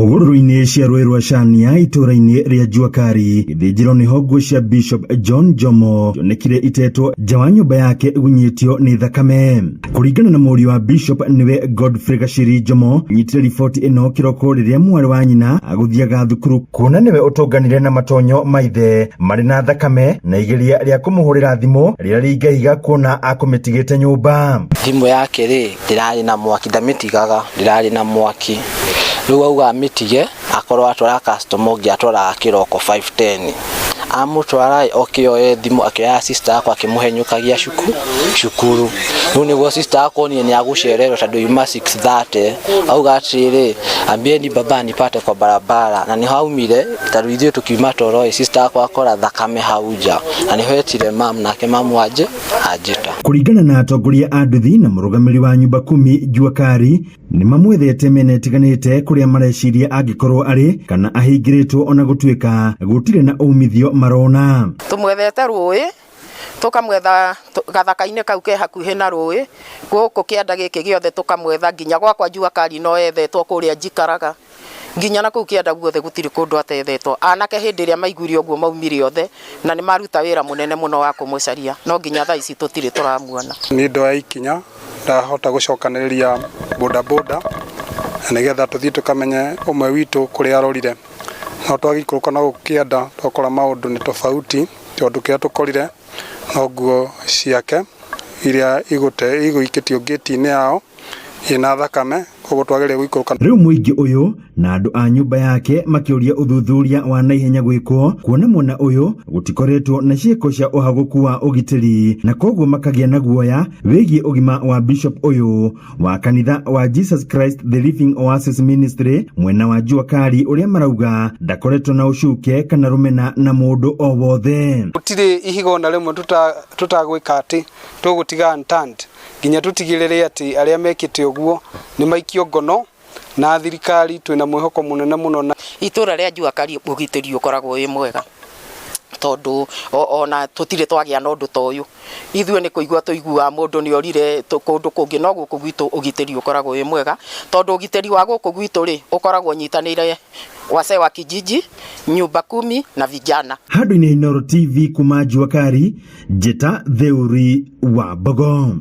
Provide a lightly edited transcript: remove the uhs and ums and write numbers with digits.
Hũgũrũrũ-inĩ cia rũĩ rwa Chania itũra-inĩ rĩa Juakari gĩthĩnjĩro nĩho nguo cia Bishop John Jomo cionekire itetwo nja wa nyũmba yake gunyitio nĩ thakame. Kũringana na mũriũ wa Bishop niwe Godfrey Gachiri Jomo nyitire riboti ĩno kĩroko rĩrĩa mwarĩ wa nyina agũthiaga thukuru kuona niwe ũtũnganire na matonyo maithe marĩ na thakame na igeria rĩa kũmũhũrĩra thimũ rĩrĩa rĩingĩhiga kuona akũmĩtigĩte nyũmba. Thimũ yake ndĩrarĩ na mwaki, ndamĩtigaga, ndĩrarĩ na mwaki. Rĩu auga mitige akorwo atwara customer ũngĩ atwara kĩroko 5:10 amũtwara okĩoe thimũ akĩoya sister akwa akĩmũhenyũkagia cukuru. Rĩu nĩguo sister akwa nĩ agũcererwo tondũ yuma 6:30 auga atĩrĩ ambieni baba nipate kwa barabara, na nĩho aumire tondũ ithuĩ tukiuma toro sister akwa akora thakame hau nja na nĩho etire mam nake mamu anjĩta. Kũringana na atongoria a nduthi na mũrũgamĩrĩri wa nyumba 10 Juakari nĩ mamwethete mĩena ĩtiganĩte kũrĩa mareciria angĩkorwo arĩ kana ahingĩrĩtwo ona gũtuĩka gũtirĩ na umithio marona. Tumwethete rũĩ tukamwetha gathaka-inĩ kau ke hakuhĩ na rũĩ gũkũ kĩanda gĩkĩ gĩothe tukamwetha nginya gwakwa Juakari no ethetwo kũrĩa njikaraga nginya na kũu kĩanda guothe gũtirĩ kũndũ atethetwo. Anake hĩndĩ ĩrĩa maiguire ũguo maumire othe na nĩ maruta wĩra mũnene mũno wa kũmũcaria no nginya thaa ici tũtirĩ tũramuona. Nĩ ndoya ikinya ndahota gũcokanĩrĩria bodaboda na nĩgetha tũthiĩ tũkamenye ũmwe witũ kũrĩa arorire. No twagĩikũrũka na gũkĩenda twakora maũndũ nĩ tofauti tondũ kĩrĩa tũkorire no nguo ciake iria igũikĩtio gate-inĩ yao ina thakame koguo twagĩrĩire gũikũrũka. Rĩu mũingĩ ũyũ na andũ a nyũmba yake makĩũria ũthuthuria wa naihenya gwĩkwo kuona mwena ũyũ gũtikoretwo na ciĩko cia ũhagũku wa ũgitĩri na koguo makagĩa na guoya wĩgiĩ ũgima wa Bishop ũyũ wa kanitha wa Jesus Christ the Living Oasis Ministry mwena wa Juakari ũrĩa marauga ndakoretwo na ũcuke kana rũmena na mũndũ o wothe. Gũtirĩ ihigo na rĩmwe tutagwĩka atĩ tũgũtiga unturned nginya tutigĩrĩre atĩ arĩa mekĩte ũguo nĩ maikio ngono na thirikari twĩna mwĩhoko mũnene mũno na itũra rĩa Juakari ũgitĩri ũkoragwo wĩ mwega tondũ ona tũtirĩ twagĩa na ũndũ ta ũyũ. Ithuĩ nĩ kũigua tũiguaga mũndũ nĩ orire kũndũ kũngĩ no gũkũ gwitũ ũgitĩri ũkoragwo wĩ mwega tondũ ũgitĩri wa gũkũ gwitũ ũkoragwo nyitanĩire wase wa kijiji, nyumba 10 na vijana. Handũ-inĩ Inooro TV kuma Juakari, Njeta Theuri wa Bogo.